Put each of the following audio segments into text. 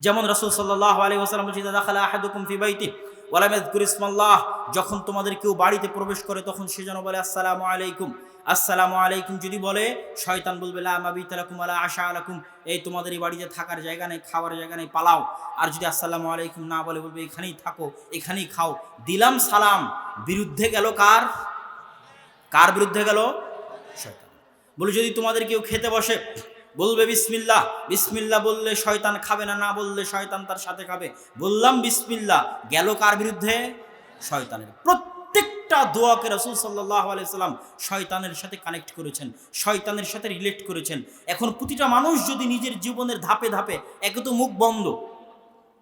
যেমন রাসূল সাল্লাল্লাহু আলাইহি ওয়াসাল্লাম বলেছেন, ইযা দাখালা আহাদুকুম ফি বাইতিহি ওয়া লাম ইয়াযকুর ইসমাল্লাহ, যখন তোমাদের কেউ বাড়িতে প্রবেশ করে তখন সে যেন বলে আসসালামু আলাইকুম। আসসালামু আলাইকুম যদি বলে, শয়তান বলবে লা মাবিতা লাকুম ওয়া লা আশা লাকুম, এই তোমাদের এই বাড়িতে থাকার জায়গা নেই, খাওয়ার জায়গা নেই, পালাও। আর যদি আসসালামু আলাইকুম না বলে, বলবে এখানেই থাকো, এখানেই খাও। দিলাম সালাম, বিরুদ্ধে গেল কার? কার বিরুদ্ধে গেল? শয়তান। বলে যদি তোমাদের কেউ খেতে বসে বলবে বিসমিল্লাহ, বিসমিল্লাহ বললে শয়তান খাবে না, না বললে শয়তান তার সাথে খাবে। বললাম বিসমিল্লাহ, গেল কার বিরুদ্ধে? শয়তানের। প্রত্যেকটা দোয়াকে রাসূল সাল্লাল্লাহু আলাইহি সাল্লাম শয়তানের সাথে কানেক্ট করেছেন, শয়তানের সাথে রিলেট করেছেন। এখন প্রতিটা মানুষ যদি নিজের জীবনের ধাপে ধাপে, একে তো মুখ বন্ধ,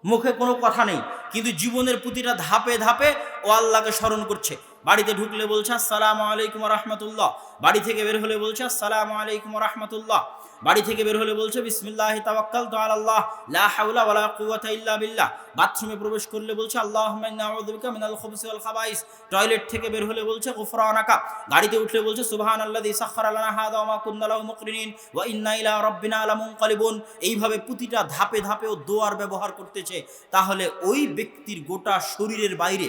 মুখে কোনো কথা নেই, কিন্তু জীবনের প্রতিটা ধাপে ধাপে ও আল্লাহকে স্মরণ করছে। বাড়িতে ঢুকলে বলছে আসসালামু আলাইকুম ওয়া রাহমাতুল্লাহ, বাড়ি থেকে বের হলে বলছে আসসালামু আলাইকুম ওয়া রাহমাতুল্লাহ, বাড়ি থেকে বের হলে বলছে বিসমিল্লাহি তাওয়াক্কালতু আলাল্লাহ লা হাওলা ওয়ালা কুওয়াতা ইল্লা বিল্লাহ, বাথরুমে প্রবেশ করলে বলছে আল্লাহুম্মা ইন্নী আউযু বিকা মিনাল খুবুসি ওয়াল খাবাইস, টয়লেট থেকে বের হলে বলছে গুফরানাকা, গাড়িতে উঠলে বলছে সুবহানাল্লাযী সাখখারা লানা হাযা ওয়া মা কুন্না লাহু মুকরিনিন ওয়া ইন্না ইলা রাব্বিনা লামুনকালিবুন। এইভাবে প্রতিটা ধাপে ধাপে ও দোয়ার ব্যবহার করতেছে। তাহলে ওই ব্যক্তির গোটা শরীরের বাইরে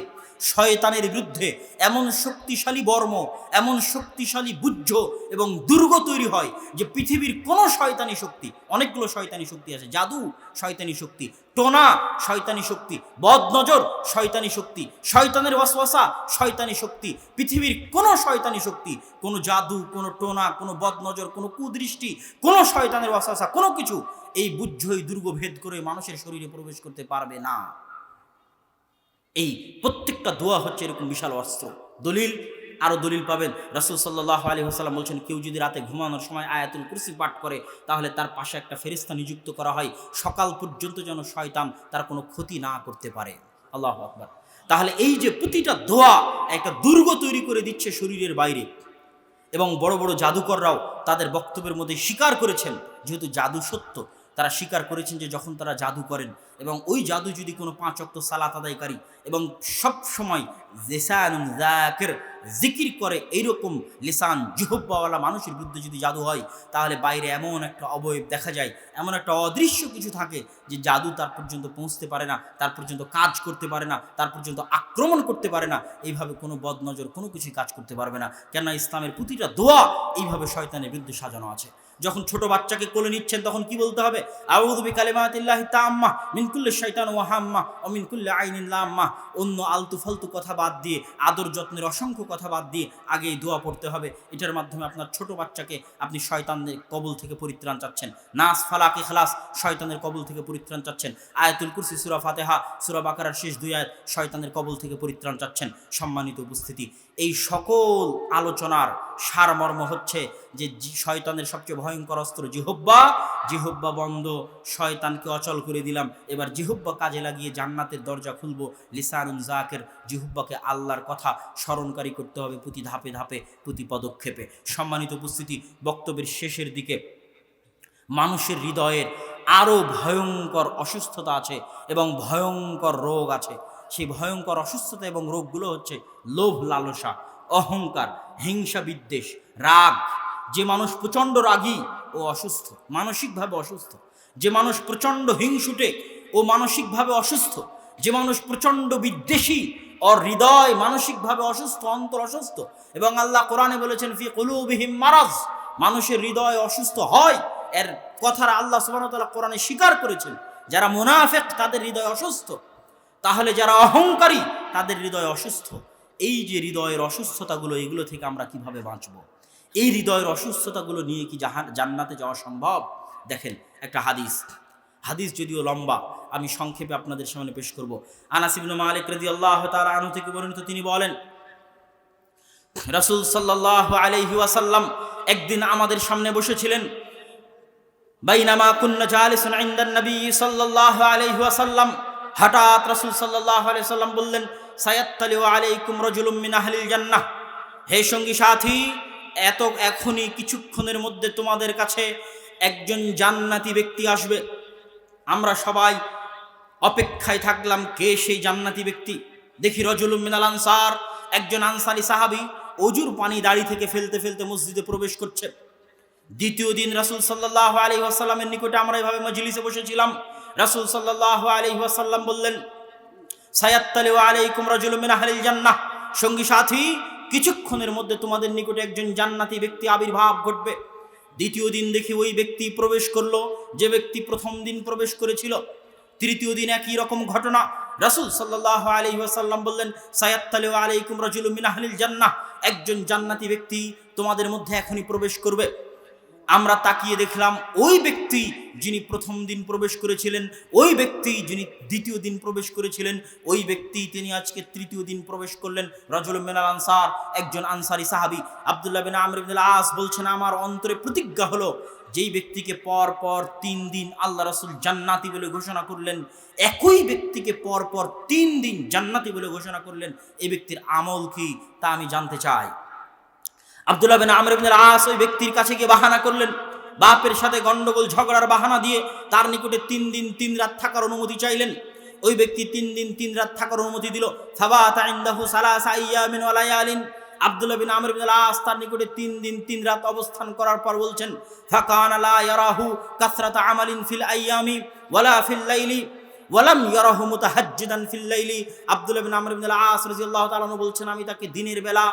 শয়তানের বিরুদ্ধে এমন শক্তিশালী বর্ম, এমন শক্তিশালী বুজ্জ এবং দুর্গ তৈরি হয় যে পৃথিবীর কোনো শয়তানি শক্তি, অনেকগুলো শয়তানি শক্তি আছে, জাদু শয়তানি শক্তি, টোনা শয়তানি শক্তি, বদনজর শয়তানি শক্তি, শয়তানের ওয়াসওয়াসা শয়তানি শক্তি, পৃথিবীর কোনো শয়তানি শক্তি, কোনো জাদু, কোনো টোনা, কোনো বদনজর, কোনো কুদৃষ্টি, কোনো শয়তানের ওয়াসওয়াসা, কোনো কিছু এই বুজ্জই দুর্গ ভেদ করে মানুষের শরীরে প্রবেশ করতে পারবে না। এই প্রত্যেকটা দোয়া হচ্ছে এরকম বিশাল অস্ত্র। দলিল, আরও দলিল পাবেন। রাসূল সাল্লাল্লাহু আলাইহি ওয়াসাল্লাম বলছেন, কেউ যদি রাতে ঘুমানোর সময় আয়াতুল কুরসি পাঠ করে, তাহলে তার পাশে একটা ফেরেশতা নিযুক্ত করা হয়, সকাল পর্যন্ত যেন শয়তান তার কোনো ক্ষতি না করতে পারে। আল্লাহু আকবার। তাহলে এই যে প্রতিটা দোয়া একটা দুর্গ তৈরি করে দিচ্ছে শরীরের বাইরে। এবং বড় বড় জাদুকররাও তাদের বক্তব্যের মধ্যে স্বীকার করেছেন, যেহেতু জাদু সত্য, তারা স্বীকার করেছেন যে যখন তারা জাদু করেন এবং ওই জাদু যদি কোনো 5 ওয়াক্ত সালাত আদায়কারী এবং সব সময় লিসানুন যাকির জিকির করে, এইরকম লিসান জিহ্বাওয়ালা মানুষের বিরুদ্ধে যদি জাদু হয়, তাহলে বাইরে এমন একটা অবয়ব দেখা যায়, এমন একটা অদৃশ্য কিছু থাকে যে জাদু তার পর্যন্ত পৌঁছতে পারে না, তার পর্যন্ত কাজ করতে পারে না, তার পর্যন্ত আক্রমণ করতে পারে না। এইভাবে কোনো বদনজর কোনো কিছুই কাজ করতে পারবে না। কেননা ইসলামের প্রতিটা দোয়া এইভাবে শয়তানের বিরুদ্ধে সাজানো আছে। যখন ছোট বাচ্চাকে কোলে নিচ্ছেন তখন কি বলতে হবে? আউযু বিকালিমাতিল্লাহি তাম্মাহ মিন কুল্লি শাইতান ওয়া হাম্মাহ ওয়া মিন কুল্লি আইনিন লাম্মাহ। অন্য আলতু ফালতু কথা বাদ দিয়ে, আদর যত্নের অসংখ্য কথা বাদ দিয়ে আগে এই দোয়া পড়তে হবে। এটার মাধ্যমে আপনার ছোট বাচ্চাকে আপনি শয়তানের কবল থেকে পরিত্রাণ চাচ্ছেন। নাস, ফালাক, ইখলাস শয়তানের কবল থেকে পরিত্রাণ চাচ্ছেন। আয়াতুল কুরসি, সূরা ফাতিহা, সূরা বাকারার শেষ 2 আয়াত শয়তানের কবল থেকে পরিত্রাণ চাচ্ছেন। সম্মানিত উপস্থিতি, এই সকল আলোচনার সারমর্ম হচ্ছে যে শয়তানের সবচেয়ে ভয়ঙ্কর অস্ত্র জিহ্বা। জিহ্বা বন্ধ, শয়তানকে অচল করে দিলাম। এবার জিহ্বা কাজে লাগিয়ে জান্নাতের দরজা খুলবো। লিসানুন যাকির, জিহ্বাকে আল্লাহর কথা স্মরণকারী করতে হবে প্রতি ধাপে ধাপে, প্রতি পদক্ষেপে। সম্মানিত উপস্থিতি, বক্তব্যের শেষের দিকে মানুষের হৃদয়ের আরও ভয়ঙ্কর অসুস্থতা আছে এবং ভয়ঙ্কর রোগ আছে। সেই ভয়ঙ্কর অসুস্থতা এবং রোগগুলো হচ্ছে লোভ, লালসা, অহংকার, হিংসা, বিদ্বেষ, রাগ। যে মানুষ প্রচণ্ড রাগী ও অসুস্থ, মানসিকভাবে অসুস্থ। যে মানুষ প্রচণ্ড হিংসুটে ও মানসিকভাবে অসুস্থ। যে মানুষ প্রচণ্ড বিদ্বেষী, ওর হৃদয় মানসিকভাবে অসুস্থ, অন্তর অসুস্থ। এবং আল্লাহ কোরআনে বলেছেন ফি কুলুবিহিম মারাজ, মানুষের হৃদয় অসুস্থ হয়। এর কথাটা আল্লাহ সুবহানাহু ওয়া তাআলা কোরআনে স্বীকার করেছেন। যারা মুনাফিক তাদের হৃদয় অসুস্থ, তাহলে যারা অহংকারী তাদের হৃদয় অসুস্থ। এই যে হৃদয়ের অসুস্থতাগুলো, এগুলো থেকে আমরা কিভাবে বাঁচব? এই হৃদয়ের অসুস্থতাগুলো নিয়ে কি জান্নাতে যাওয়া সম্ভব? দেখেন একটা হাদিস যদিও লম্বা, আমি সংক্ষেপে আপনাদের সামনে পেশ করব। আনাস ইবনে মালিক রাদিয়াল্লাহু তাআলা আনহু থেকে বর্ণিত, তিনি বলেন, রাসূল সাল্লাল্লাহু আলাইহি ওয়াসাল্লাম একদিন আমাদের সামনে বসেছিলেন। বাইনামা কুন্না জালিসুন ইনদান নবী সাল্লাল্লাহু আলাইহি ওয়াসাল্লাম, হঠাৎ রাসূল সাল্লাল্লাহু আলাইহি ওয়াসাল্লাম বললেন, সায়াত্তালিউ আলাইকুম রাজুলুম মিন আহলিল জান্নাহ, হে সঙ্গী সাথী, এখনই কিছুক্ষণের মধ্যে তোমাদের কাছে একজন জান্নাতি ব্যক্তি আসবে। আমরা সবাই অপেক্ষায় থাকলাম, কে সেই জান্নাতি ব্যক্তি? দেখি রাজুলুম মিনাল আনসার, একজন আনসারী সাহাবী অজুর পানি দাড়ি থেকে ফেলতে ফেলতে মসজিদে প্রবেশ করছে। দ্বিতীয় দিন রাসূল সাল্লাল্লাহু আলাইহি ওয়াসাল্লামের নিকটে আমরা এভাবে মজলিসে বসেছিলাম। রাসূল সাল্লাল্লাহু আলাইহি ওয়াসাল্লাম বললেন, সায়াত্তালিউ আলাইকুম রাজুলুম মিন আহলিল জান্নাহ, সঙ্গী সাথী কিছুক্ষণের মধ্যে তোমাদের নিকটে একজন জান্নাতি ব্যক্তি আবির্ভাব ঘটবে। দ্বিতীয় দিন দেখি ওই ব্যক্তি প্রবেশ করলো যে ব্যক্তি প্রথম দিন প্রবেশ করেছিল। তৃতীয় দিন একই রকম ঘটনা। রাসূল সাল্লাল্লাহু আলাইহি ওয়াসাল্লাম বললেন, সায়াত্তালিউ আলাইকুম রাজুলুম মিন আহলিল জান্নাহ, একজন জান্নাতি ব্যক্তি তোমাদের মধ্যে এখনই প্রবেশ করবে। আমরা তাকিয়ে দেখলাম ওই ব্যক্তি যিনি প্রথম দিন প্রবেশ করেছিলেন, ওই ব্যক্তি যিনি দ্বিতীয় দিন প্রবেশ করেছিলেন, ওই ব্যক্তি তিনি আজকে তৃতীয় দিন প্রবেশ করলেন। রাজুলুম মিনাল আনসার, একজন আনসারী সাহাবী আব্দুল্লাহ বিন আমর ইবনুল আস বলছেন, আমার অন্তরে প্রতিজ্ঞা হলো যেই ব্যক্তিকে পর পর 3 দিন আল্লাহ রাসূল জান্নাতি বলে ঘোষণা করলেন, একই ব্যক্তিকে পর পর 3 দিন জান্নাতি বলে ঘোষণা করলেন, এই ব্যক্তির আমল কি তা আমি জানতে চাই। আব্দুল্লাহ বিন আমর ইবনুল আস ওই ব্যক্তির কাছে গিয়ে বাহানা করলেন, বাপের সাথে গন্ডগোল ঝগড়ার বাহানা দিয়ে তার নিকটে 3 দিন 3 রাত থাকার অনুমতি চাইলেন। ওই ব্যক্তি 3 দিন 3 রাত থাকার অনুমতি দিল। সাবাতা ইনদাহু সালাসা আইয়ামিন ওয়া লায়ালিন, আব্দুল্লাহ বিন আমর ইবনুল আস তার নিকটে 3 দিন 3 রাত অবস্থান করার পর বলছেন, ফাকানা লা ইয়ারাহু কাসরাতা আমালিন ফিল আইয়ামি ওয়ালা ফিল লাইলি ওয়ালাম ইয়ারাহু মুতাহাজ্জিদান ফিল লাইলি। আব্দুল্লাহ বিন আমর ইবনুল আস রাদিয়াল্লাহু তাআলা বলছেন, আমি তাকে দিনের বেলা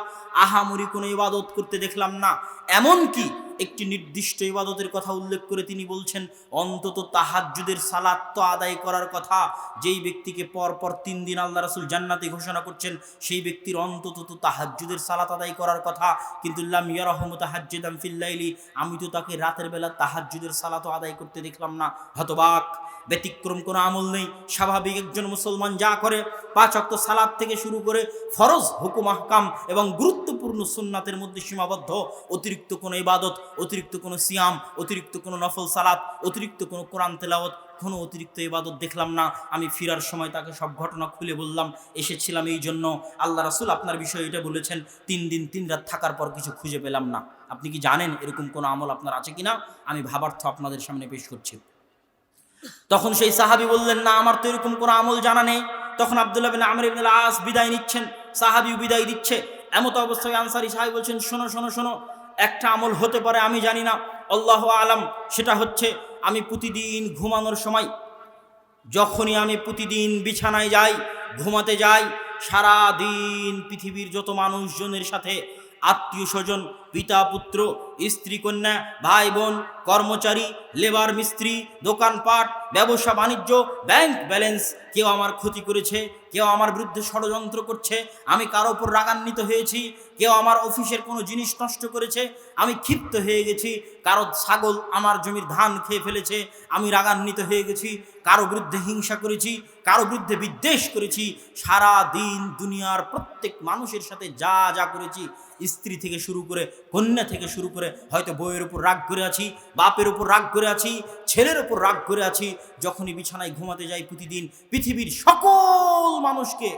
আহামরি কোনো ইবাদত করতে দেখলাম না, এমনকি একটি নির্দিষ্ট ইবাদতের কথা উল্লেখ করে তিনি বলছেন, অন্তত তাহাজ্জুদের সালাত তো আদায় করার কথা। যেই ব্যক্তিকে পর পর 3 দিন আল্লাহ রাসূল জান্নাতি ঘোষণা করছেন, সেই ব্যক্তির অন্তত তো তাহাজ্জুদের সালাত আদায় করার কথা, কিন্তু লাম ইয়ারাহু মুতাহাজ্জিদান ফিল লাইলি, আমি তো তাকে রাতের বেলা তাহাজ্জুদের সালাতও আদায় করতে দেখলাম না। হতবাক, ব্যতিক্রম কোনো আমল নেই। স্বাভাবিক একজন মুসলমান যা করে 5 ওয়াক্ত সালাত থেকে শুরু করে ফরজ হুকুম আহকাম এবং গুরুত্বপূর্ণ সুন্নাতের মধ্যে সীমাবদ্ধ। অতিরিক্ত কোনো ইবাদত, অতিরিক্ত কোনো সিয়াম, অতিরিক্ত কোনো নফল সালাত, অতিরিক্ত কোনো কোরআন তেলাওয়াত, কোনো অতিরিক্ত ইবাদত দেখলাম না। আমি ফিরার সময় তাকে সব ঘটনা খুলে বললাম, এসেছিলাম এই জন্য, আল্লাহ রাসূল আপনার বিষয়ে এটা বলেছেন, 3 দিন 3 রাত থাকার পর কিছু খুঁজে পেলাম না। আপনি কি জানেন এরকম কোনো আমল আপনার আছে কিনা? আমি ভাবার্থ আপনাদের সামনে পেশ করছি। তখন সেই সাহাবী বললেন, না, আমার তো এরকম কোনো আমল জানা নেই। তখন আব্দুল্লাহ বিন আমর ইবনুল আস বিদায় নিচ্ছেন, সাহাবীও বিদায় দিচ্ছে। এমত অবস্থায় আনসারী সাহাবী বলছেন, শোনো শোনো শোনো, একটা আমল হতে পারে, আমি জানি না, আল্লাহু আলাম। সেটা হচ্ছে, আমি প্রতিদিন ঘুমানোর সময়, যখনই আমি প্রতিদিন বিছানায় যাই, ঘুমাতে যাই, সারা দিন পৃথিবীর যত মানুষজনের সাথে, আত্মীয় স্বজন, পিতা পুত্র, স্ত্রী কন্যা, ভাই বোন, কর্মচারী, লেবার মিস্ত্রি, দোকানপাট, ব্যবসা বাণিজ্য, ব্যাংক ব্যালেন্স, কেউ আমার ক্ষতি করেছে, কেউ আমার বিরুদ্ধে ষড়যন্ত্র করছে, আমি কারো উপর রাগান্বিত হয়েছি, কেউ আমার অফিসের কোনো জিনিস নষ্ট করেছে, আমি ক্ষিপ্ত হয়ে গেছি, কারো ছাগল আমার জমির ধান খেয়ে ফেলেছে, আমি রাগান্বিত হয়ে গেছি, কারো বিরুদ্ধে হিংসা করেছি, কারো বিরুদ্ধে বিদ্বেষ করেছি, সারা দিন দুনিয়ার প্রত্যেক মানুষের সাথে যা যা করেছি, স্ত্রী থেকে শুরু করে, কন্যা থেকে শুরু করে, হয়তো বউয়ের উপর রাগ করে আছি, বাপের উপর রাগ করে আছি, ছেলের উপর রাগ করে আছি। যখনই বিছানায় ঘুমাতে যাই প্রতিদিন, পৃথিবীর সকল মানুষকে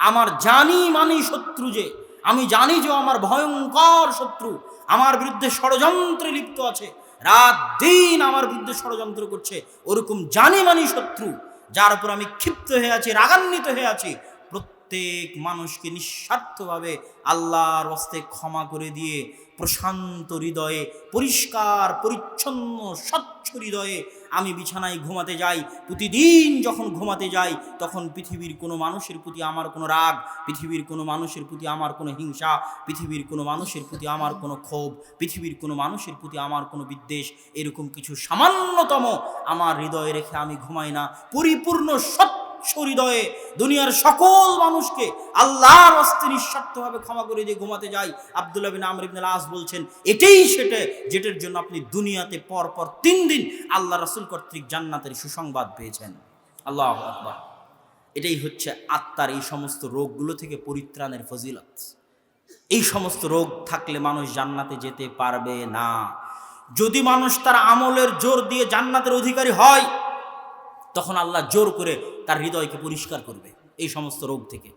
আমার জানি মানি শত্রু, যে আমি জানি যে আমার ভয়ঙ্কর শত্রু, আমার বিরুদ্ধে ষড়যন্ত্রে লিপ্ত আছে, রাত দিন আমার বিরুদ্ধে ষড়যন্ত্র করছে, ওরকম জানি মানি শত্রু যার উপর আমি ক্ষিপ্ত হয়ে আছি, রাগান্বিত হয়ে আছি, প্রত্যেক মানুষকে নিঃস্বার্থভাবে আল্লাহর হস্তে ক্ষমা করে দিয়ে প্রশান্ত হৃদয়ে, পরিষ্কার পরিচ্ছন্ন স্বচ্ছ হৃদয়ে আমি বিছানায় ঘুমাতে যাই। প্রতিদিন যখন ঘুমাতে যাই, তখন পৃথিবীর কোনো মানুষের প্রতি আমার কোনো রাগ, পৃথিবীর কোনো মানুষের প্রতি আমার কোনো হিংসা, পৃথিবীর কোনো মানুষের প্রতি আমার কোনো ক্ষোভ, পৃথিবীর কোনো মানুষের প্রতি আমার কোনো বিদ্বেষ, এরকম কিছু সামান্যতম আমার হৃদয়ে রেখে আমি ঘুমাই না। পরিপূর্ণ সত্য হৃদয়ে দুনিয়ার সকল মানুষকে আল্লাহর হস্তে নিঃস্বার্থভাবে ক্ষমা করে দিয়ে ঘুমাতে যাই। আব্দুল্লাহ বিন আমর ইবনুল আস বলছেন, এটাই সেটা যেটার জন্য আপনি দুনিয়াতে পর পর 3 দিন আল্লাহ রাসূল কর্তৃক জান্নাতের সুসংবাদ পেয়েছেন। আল্লাহু আকবার। এটাই হচ্ছে আত্মার এই সমস্ত রোগগুলো থেকে পরিত্রাণের ফজিলত। এই সমস্ত রোগ থাকলে মানুষ জান্নাতে যেতে পারবে না। যদি মানুষ তার আমলের জোর দিয়ে জান্নাতের অধিকারী হয়, তখন আল্লাহ জোর করে তার হৃদয়কে পরিষ্কার করবে এই সমস্ত রোগ থেকে।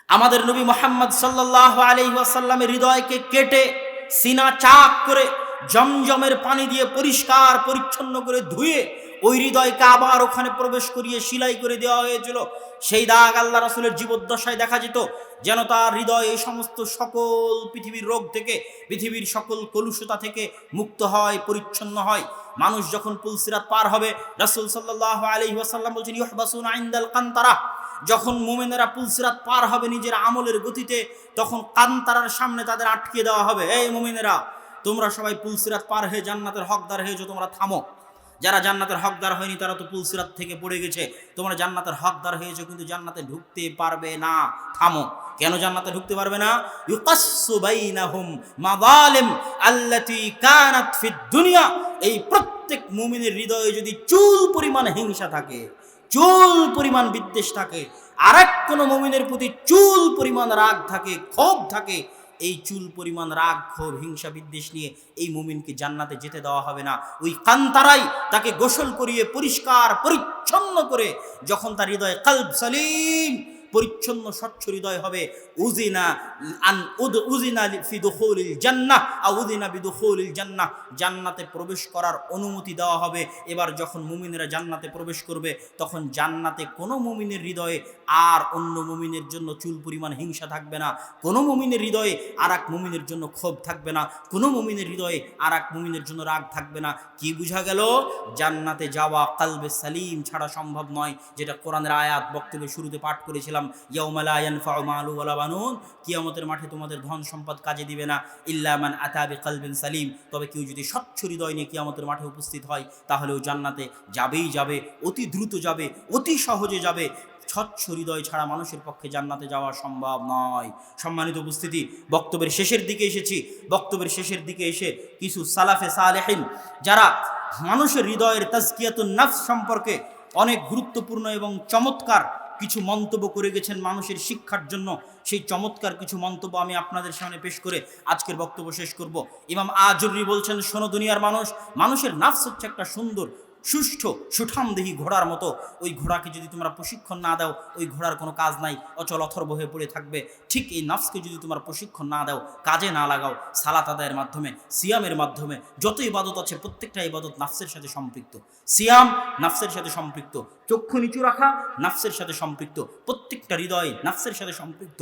আমাদের নবী মুহাম্মদ সাল্লাল্লাহু আলাইহি ওয়াসাল্লামের হৃদয়কে কেটে সিনা চাক করে জমজমের পানি দিয়ে পরিষ্কার পরিচ্ছন্ন করে ধুয়ে ওই হৃদয়কে আবার ওখানে প্রবেশ করিয়ে সিলাই করে দেওয়া হয়েছিল। সেই দাগ আল্লাহ রাসূলের জীবদ্দশায় দেখা যেত, যেন তার হৃদয় এই সমস্ত সকল পৃথিবীর রোগ থেকে, পৃথিবীর সকল কলুষতা থেকে মুক্ত হয়, পরিচ্ছন্ন হয়। মানুষ যখন পুলসিরাত পার হবে, রাসূল সাল্লাল্লাহু আলাইহি ওয়াসাল্লাম বলছেন ইউহবাসুনা ইনদাল কান্তারা, যখন মুমিনেরা পুলসিরাত পার হবে নিজের আমলের গতিতে, তখন কান্তারার সামনে তাদের আটকে দেওয়া হবে, এই মুমিনেরা তোমরা সবাই পুলসিরাত পার হয়ে জান্নাতের হকদার হয়েছো, তোমরা থামো। যারা জান্নাতের হকদার হয়নি তারা তো পুলসিরাত থেকে পড়ে গেছে, তোমরা জান্নাতের হকদার হয়েছো কিন্তু জান্নাতে ঢুকতে পারবে না, থামো। কেন জান্নাতে ঢুকতে পারবে না? ইউকাসসু বাইনাহুম মাযালিম আল্লাতী কানাত ফিদ দুনিয়া। এই প্রত্যেক মুমিনের হৃদয়ে যদি চুল পরিমাণ হিংসা থাকে, চুল পরিমাণ বিদ্বেষ থাকে, আরেক কোনো মুমিনের প্রতি চুল পরিমাণ রাগ থাকে, ক্ষোভ থাকে, এই চুল পরিমাণ রাগ, ক্ষোভ, হিংসা, বিদ্বেষ নিয়ে এই মুমিনকে জান্নাতে যেতে দেওয়া হবে না। ওই কান্তারাই তাকে গোসল করিয়ে পরিষ্কার পরিচ্ছন্ন করে যখন তার হৃদয়ে কলব সালিম, পরিচ্ছন্ন স্বচ্ছ হৃদয় হবে, উযিনা ফি দুখুলিল জান্নাহ আও উযিনা বিদুখুলিল জান্নাহ, জান্নাতে প্রবেশ করার অনুমতি দেওয়া হবে। এবার যখন মুমিনেরা জান্নাতে প্রবেশ করবে, তখন জান্নাতে কোনো মুমিনের হৃদয়ে আর অন্য মুমিনের জন্য চুল পরিমাণ হিংসা থাকবে না, কোনো মুমিনের হৃদয়ে আর এক মুমিনের জন্য ক্ষোভ থাকবে না, কোনো মুমিনের হৃদয়ে আর এক মুমিনের জন্য রাগ থাকবে না। কি বুঝা গেল? জান্নাতে যাওয়া কলবে সালিম ছাড়া সম্ভব নয়, যেটা কোরআনের আয়াত বক্তব্যের শুরুতে পাঠ করেছিলাম, ইয়াউমা লা ইয়ানফাউ মালু ওয়ালা বানুন, কিয়ামতের মাঠে তোমাদের ধন সম্পদ কাজে দিবে না, ইল্লা মান আতা বিকলবিন সালিম, তবে কেউ যদি স্বচ্ছ হৃদয় নিয়ে কিয়ামতের মাঠে উপস্থিত হয় তাহলেও জান্নাতে যাবেই যাবে, অতি দ্রুত যাবে, অতি সহজে যাবে। স্বচ্ছ হৃদয় ছাড়া মানুষের পক্ষে জান্নাতে যাওয়া সম্ভব নয়। সম্মানিত উপস্থিতি, বক্তব্যের শেষের দিকে এসেছি। বক্তব্যের শেষের দিকে এসে কিছু সালাফে সালেহিন যারা মানুষের হৃদয়ের তাজকিয়াতুন নফস সম্পর্কে অনেক গুরুত্বপূর্ণ এবং চমৎকার কিছু মন্তব্য করে গেছেন মানুষের শিক্ষার জন্য, সেই চমৎকার কিছু মন্তব্য আমি আপনাদের সামনে পেশ করে আজকের বক্তব্য শেষ করব। ইমাম আজুরি বলছেন, শোনো দুনিয়ার মানুষ, মানুষের নফস হচ্ছে একটা সুন্দর সুষ্ঠ সুঠামদেহী ঘোড়ার মতো। ওই ঘোড়াকে যদি তোমরা প্রশিক্ষণ না দাও, ওই ঘোড়ার কোনো কাজ নাই, অচল অথর্ব হয়ে পড়ে থাকবে। ঠিক এই নফসকে যদি তোমরা প্রশিক্ষণ না দাও, কাজে না লাগাও, সালাত আদায়ের মাধ্যমে, সিয়ামের মাধ্যমে, যত ইবাদত আছে প্রত্যেকটা ইবাদত নফসের সাথে সম্পৃক্ত। সিয়াম নফসের সাথে সম্পৃক্ত, চক্ষু নিচু রাখা নফসের সাথে সম্পৃক্ত, প্রত্যেকটা হৃদয় নফসের সাথে সম্পৃক্ত।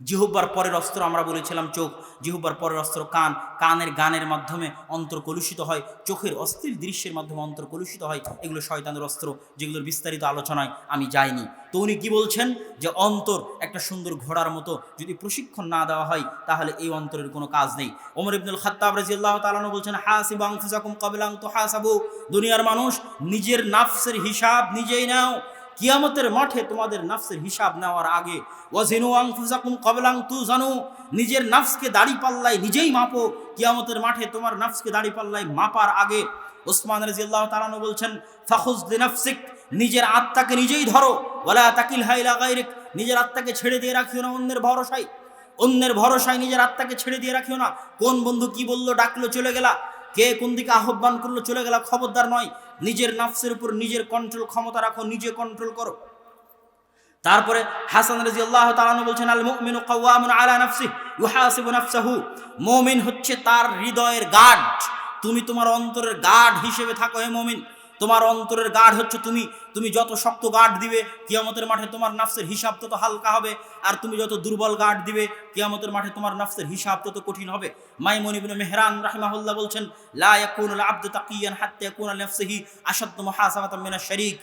জিহ্বার পরের অস্ত্র আমরা বলেছিলাম চোখ, জিহ্বার পরের অস্ত্র কান, কানের গানের মাধ্যমে অন্তর কলুষিত হয়, চোখের অস্থির দৃশ্যের মাধ্যমে অন্তর কলুষিত হয়। এগুলো শয়তানের অস্ত্র, যেগুলোর বিস্তারিত আলোচনায় আমি যাইনি। তো উনি কি বলছেন যে অন্তর একটা সুন্দর ঘোড়ার মতো, যদি প্রশিক্ষণ না দেওয়া হয় তাহলে এই অন্তরের কোনো কাজ নেই। ওমর ইবনুল খাত্তাব রাদিয়াল্লাহু তাআলা আনহু বলছেন, হাসিবু আনফুসাকুম ক্বাবলা আন তুহাসাবু, দুনিয়ার মানুষ নিজের নফসের হিসাব নিজেই নাও, কিয়ামতের মাঠে তোমাদের নফসের হিসাব নেওয়ার আগে। ওয়াজিনু আনফুসাকুম ক্বাবলা আন তুজানু, নিজের নফসকে দাড়ি পাল্লায় নিজেই মাপো, কিয়ামতের মাঠে তোমার নফসকে দাড়ি পাল্লায় মাপার আগে। উসমান রাদিয়াল্লাহু তাআলা আনহু বলছেন, ফাখুজ লিনাফসিক, নিজের আত্মাকে নিজেই ধরো, ওয়ালা তাকিলহা ইলা গায়রিক, নিজের আত্মাকে ছেড়ে দিয়ে রাখিও না অন্যের ভরসায়, অন্যের ভরসায় নিজের আত্মাকে ছেড়ে দিয়ে রাখিও না। কোন বন্ধু কি বললো, ডাকলো চলে গেলা, কে কোন দিকে আহ্বান করলো চলে গেলা, খবরদার নয়। নিজের নফসের উপর নিজের কন্ট্রোল ক্ষমতা রাখো, নিজে কন্ট্রোল করো। তারপরে হাসান রাদিয়াল্লাহু তাআলা আনহু বলছেন, আল মুমিনু কাওয়ামুন আলা নাফসিহি ইউহাসিবু নাফসাহু, মুমিন হচ্ছে তার হৃদয়ের গার্ড। তুমি তোমার অন্তরের গার্ড হিসেবে থাকো হে মুমিন। তোমার অন্তরের গার্ড হচ্ছে তুমি। তুমি যত শক্ত গার্ড দিবে, কিয়ামতের মাঠে তোমার নফসের হিসাব তত হালকা হবে, আর তুমি যত দুর্বল গার্ড দিবে, কিয়ামতের মাঠে তোমার নফসের হিসাব তত কঠিন হবে। মাইমুন ইবনে মেহরান রাহিমাহুল্লাহ বলছেন, লা ইয়াকুনুল আবদু তাকিয়ান হাত্তা ইয়াকুনা লিনাফসিহি আশাদ্দু মুহাসাবাতান মিনাশ শারীক।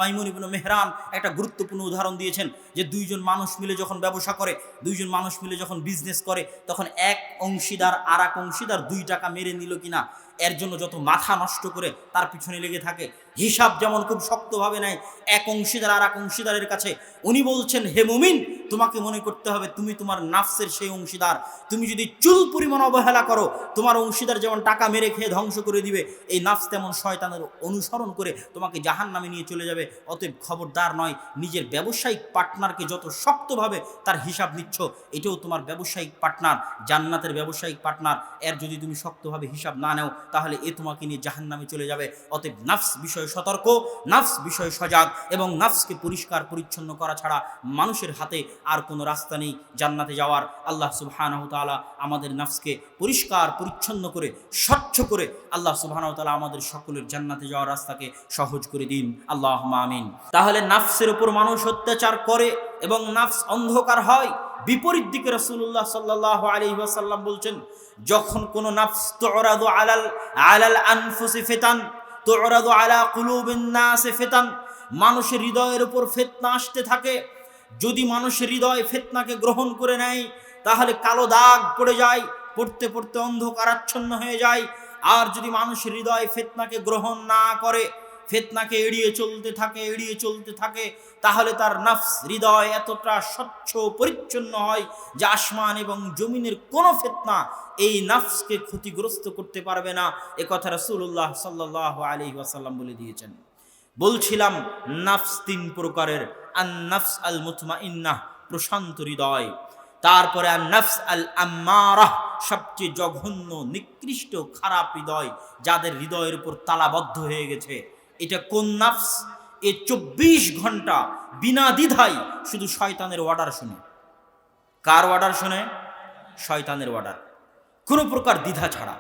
মাইমুন ইবনে মেহরান একটা গুরুত্বপূর্ণ উদাহরণ দিয়েছেন যে দুইজন মানুষ মিলে যখন ব্যবসা করে, দুইজন মানুষ মিলে যখন বিজনেস করে, তখন এক অংশীদার আর এক অংশীদার 2 টাকা মেরে নিল কিনা, এর জন্য যত মাথা নষ্ট করে তার পিছনে লেগে থাকে, হিসাব যেমন খুব শক্তভাবে নেয় এক অংশীদার আর এক অংশীদারের কাছে। উনি বলছেন, হে মুমিন, তোমাকে মনে করতে হবে তুমি তোমার নফসের সেই অংশীদার। তুমি যদি চুল পরিমাণ অবহেলা করো, তোমার অংশীদার যেমন টাকা মেরে খেয়ে ধ্বংস করে দিবে, এই নফস তেমন শয়তানের অনুসরণ করে তোমাকে জাহান্নামে নিয়ে চলে যাবে। অতএব খবরদার নয়, নিজের ব্যবসায়িক পার্টনারকে যত শক্তভাবে তার হিসাব নিচ্ছ, এটাও তোমার ব্যবসায়িক পার্টনার, জান্নাতের ব্যবসায়িক পার্টনার। এর যদি তুমি শক্তভাবে হিসাব না নেও, তাহলে এ তোমাকে নিয়ে জাহান্নামে চলে যাবে। অতএব নফস বিষয়ে সতর্ক, নফস বিষয়ে সজাগ এবং নফসকে পরিষ্কার পরিচ্ছন্ন করার করা ছাড়া মানুষের হাতে আর কোনো রাস্তা নেই জান্নাতে যাওয়ার। আল্লাহ সুবহানাহু ওয়া তাআলা আমাদের নফসকে পরিষ্কার পরিচ্ছন্ন করে স্বচ্ছ করে আল্লাহ সুবহানাহু ওয়া তাআলা আমাদের সকলের জান্নাতে যাওয়ার রাস্তাকে সহজ করে দিন, আল্লাহুম্মা আমিন। তাহলে নফসের উপর মানুষ অত্যাচার করে এবং নফস অন্ধকার হয়। বিপরীত দিকে রাসূলুল্লাহ সাল্লাল্লাহু আলাইহি ওয়াসাল্লাম বলছেন, যখন কোন নফস তুরাদু আলাল আনফুসি ফিতান তুরাদু আলা কুলুবিন নাস ফিতান, মানুষের হৃদয়ের উপর ফিতনা আসতে থাকে। যদি মানুষের হৃদয় ফিতনাকে গ্রহণ করে নেয় তাহলে কালো দাগ পড়ে যায়, পড়তে পড়তে অন্ধকারাচ্ছন্ন হয়ে যায়। আর যদি মানুষের হৃদয় ফিতনাকে গ্রহণ না করে, ফিতনাকে এড়িয়ে চলতে থাকে তাহলে তার নফস হৃদয় এতটা স্বচ্ছ পরিচ্ছন্ন হয় যে আসমান এবং জমিনের কোনো ফিতনা এই নফসকে ক্ষতিগ্রস্ত করতে পারবে না। এ কথা রাসূলুল্লাহ সাল্লাল্লাহু আলাইহি ওয়াসাল্লাম বলে দিয়েছেন। বলছিলাম নফস তিন প্রকারের, আন নফস আল মুতমাইন্নাহ প্রশান্ত হৃদয়, তারপরে আন নফস আল আম্মারাহ সবচেয়ে জঘন্য নিকৃষ্ট খারাপ হৃদয়, যাদের হৃদয়ের উপর তালাবদ্ধ হয়ে গেছে। এটা কোন নফস? এ 24 ঘন্টা বিনা দ্বিধায় শুধু শয়তানের অর্ডার শুনে। কার অর্ডার শুনে? শয়তানের অর্ডার, কোনো প্রকার দ্বিধা ছাড়া।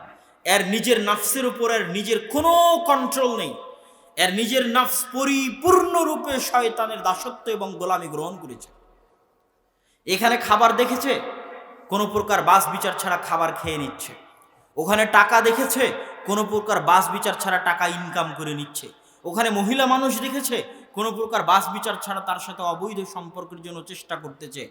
এর নিজের নফসের উপর এর নিজের কোনো কন্ট্রোল নেই। এর নিজের নফস পরিপূর্ণরূপে শয়তানের দাসত্ব এবং গোলামি গ্রহণ করেছে। এখানে খাবার দেখেছে, কোনো প্রকার বাস বিচার ছাড়া খাবার খেয়ে নিচ্ছে। ওখানে টাকা দেখেছে, কোনো প্রকার বাস বিচার ছাড়া টাকা ইনকাম করে নিচ্ছে। ওখানে মহিলা মানুষ দেখেছে, কোনো প্রকার বাস বিচার ছাড়া তার সাথে অবৈধ সম্পর্কের জন্য চেষ্টা করতেছে।